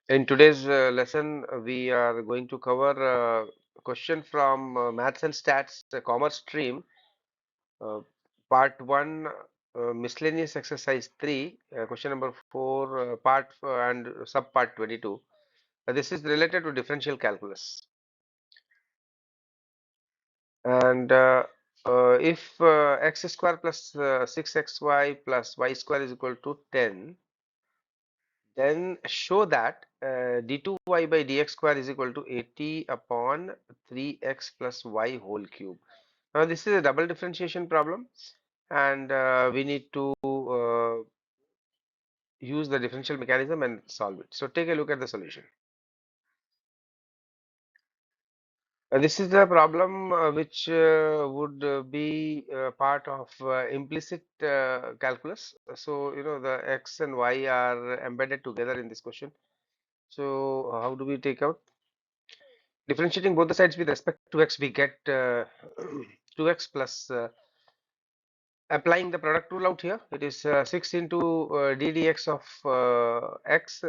In today's lesson, we are going to cover a question from Maths and Stats Commerce stream, uh, part 1, miscellaneous exercise 3, question number 4, part and sub part 22. This is related to differential calculus. And if x square plus 6xy plus y square is equal to 10, then show that d2y by dx square is equal to 80 upon 3x plus y whole cube. Now this is a double differentiation problem, and we need to use the differential mechanism and solve it. So take a look at the solution. This is the problem which would be part of implicit calculus. So you know the x and y are embedded together in this question. So how do we take out? Differentiating both the sides with respect to x, we get 2x plus applying the product rule out here. It is 6 into d dx of x.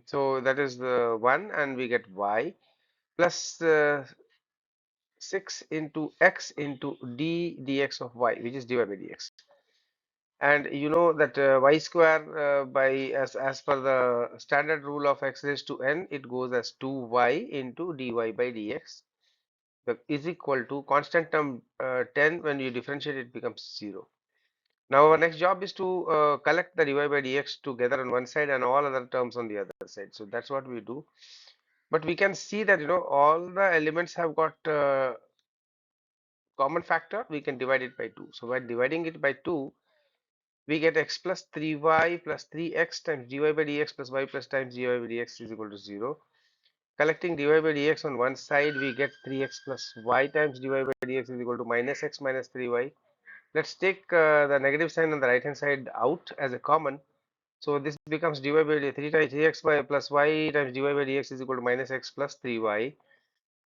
So that is the 1, and we get y plus 6 into x into d dx of y, which is dy by dx. And you know that y square by as per the standard rule of x raised to n, it goes as 2y into dy by dx is equal to constant term 10. When you differentiate, it becomes 0. Now our next job is to collect the dy by dx together on one side and all other terms on the other side. So that's what we do. But we can see that all the elements have got common factor. We can divide it by 2. So by dividing it by 2, we get x plus 3y plus 3x times dy by dx plus y plus times dy by dx is equal to 0. Collecting dy by dx on one side, we get 3x plus y times dy by dx is equal to minus x minus 3y. Let's take the negative sign on the right hand side out as a common. So this becomes dy by 3 times 3x plus y times dy by dx is equal to minus x plus 3y.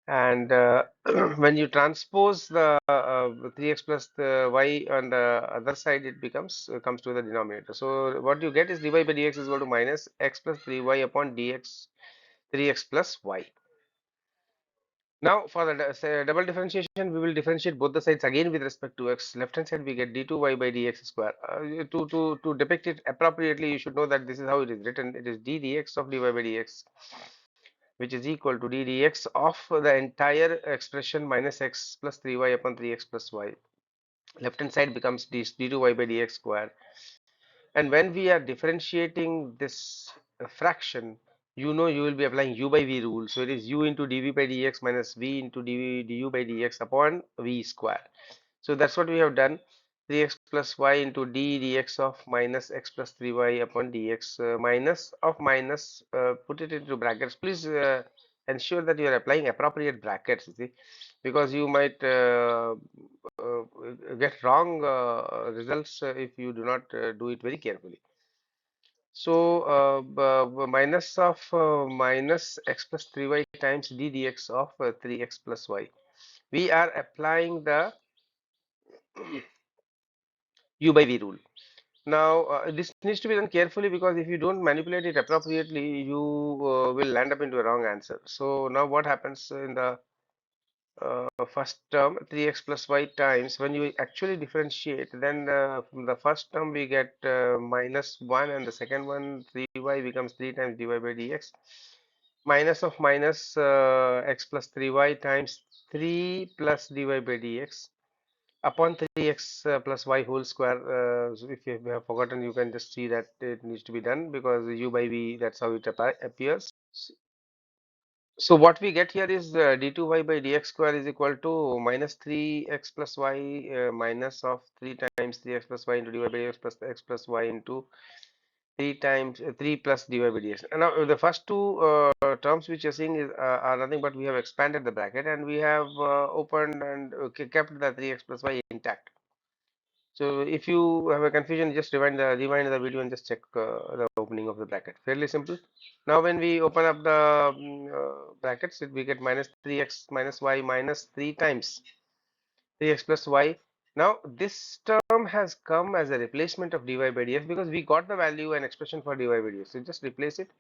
And when you transpose the 3x plus the y on the other side, it becomes comes to the denominator. So what you get is dy by dx is equal to minus x plus 3y upon dx 3x plus y. Now for the say, double differentiation, we will differentiate both the sides again with respect to x. Left hand side we get d2y by dx square. To depict it appropriately, you should know that this is how it is written. It is d dx of dy by dx, which is equal to d dx of the entire expression minus x plus 3y upon 3x plus y. Left hand side becomes d2y by dx square. And when we are differentiating this fraction, you know you will be applying u by v rule. So it is u into dv by dx minus v into du by dx upon v square. So that's what we have done. 3x plus y into d dx of minus x plus 3y upon dx minus of minus, put it into brackets. Please ensure that you are applying appropriate brackets, you see, because you might uh, get wrong results if you do not do it very carefully. So minus of minus x plus 3y times d dx of 3x plus y. We are applying the u by v rule. Now, this needs to be done carefully, because if you don't manipulate it appropriately, you will land up into a wrong answer. So now what happens in the first term, 3x plus y times, when you actually differentiate, then from the first term we get minus 1, and the second one 3y becomes 3 times dy by dx, minus of minus x plus 3y times 3 plus dy by dx upon 3x plus y whole square. So if you have forgotten, you can just see that it needs to be done, because u by v, that's how it appears. So what we get here is d2y by dx square is equal to minus 3x plus y minus of 3 times 3x plus y into dy by dx plus x plus y into 3 times 3 plus dy by dx. And now the first two terms which you're seeing are nothing but we have expanded the bracket, and we have opened and kept the 3x plus y intact. So if you have a confusion, just rewind the video and just check the opening of the bracket. Fairly simple. Now when we open up the brackets, we get minus 3x minus y minus 3 times 3x plus y. Now this term has come as a replacement of dy by dx, because we got the value and expression for dy by dx. So just replace it.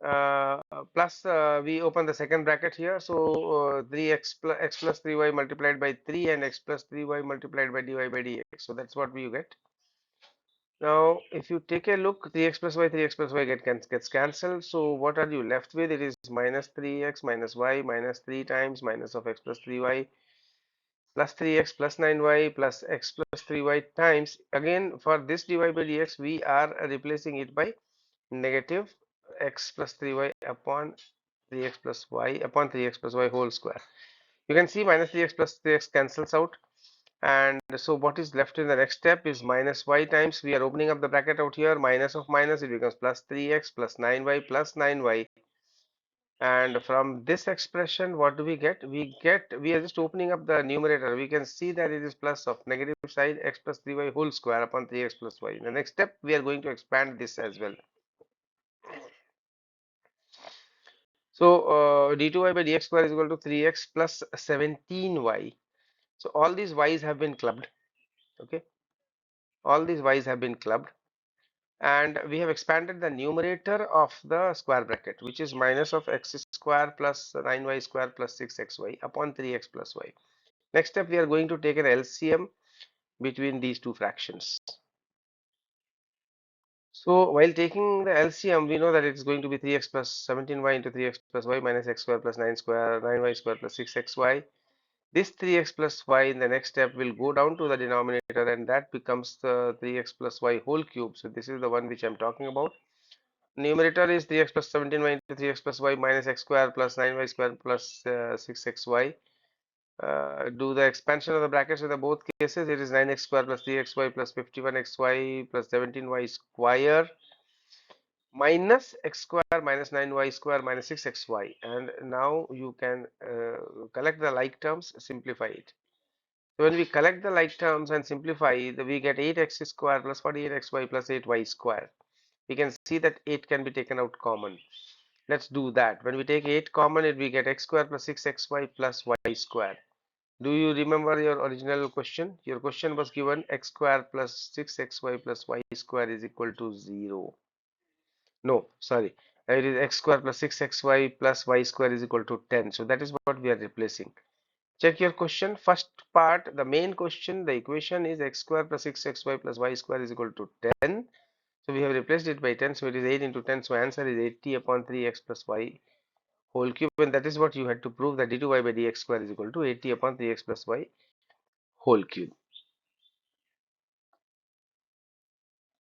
plus we open the second bracket here. So 3x plus x plus 3y multiplied by 3 and x plus 3y multiplied by dy by dx. So that's what we get. Now, if you take a look, 3x plus y gets cancelled. So what are you left with? It is minus 3x minus y minus 3 times minus of x plus 3y plus 3x plus 9y plus x plus 3y times. Again, for this dy by dx, we are replacing it by negative x plus 3y upon 3x plus y upon 3x plus y whole square. You can see minus 3x plus 3x cancels out. And so what is left in the next step is minus y times, we are opening up the bracket out here, minus of minus, it becomes plus 3x plus 9y plus 9y. And from this expression, what do we get? We are just opening up the numerator. We can see that it is plus of negative side x plus 3y whole square upon 3x plus y. In the next step, we are going to expand this as well. So d2y by dx square is equal to 3x plus 17y. So all these y's have been clubbed. Okay, all these y's have been clubbed, and we have expanded the numerator of the square bracket, which is minus of x square plus 9y square plus 6xy upon 3x plus y. Next step, we are going to take an LCM between these two fractions. So while taking the LCM, we know that it's going to be 3x plus 17y into 3x plus y minus x square plus 9 square 9y square plus 6xy. This 3x plus y in the next step will go down to the denominator, and that becomes the 3x plus y whole cube. So this is the one which I'm talking about. Numerator is 3x plus 17y into 3x plus y minus x square plus 9y square plus 6xy. Do the expansion of the brackets in the both cases. It is 9x square plus 3xy plus 51xy plus 17y square minus x square minus 9y square minus 6xy. And now you can collect the like terms, simplify it. So when we collect the like terms and simplify, we get 8x square plus 48xy plus 8y square. We can see that 8 can be taken out common. Let's do that. When we take 8 common, we get x square plus 6xy plus y square. Do you remember your original question? Your question was given x square plus 6xy plus y square is equal to 0. No, sorry. It is x square plus 6xy plus y square is equal to 10. So that is what we are replacing. Check your question. First part, the main question, the equation is x square plus 6xy plus y square is equal to 10. So we have replaced it by 10. So it is 8 into 10. So answer is 80 upon 3x plus y whole cube. And that is what you had to prove, that d2y by dx square is equal to 80 upon 3x plus y whole cube.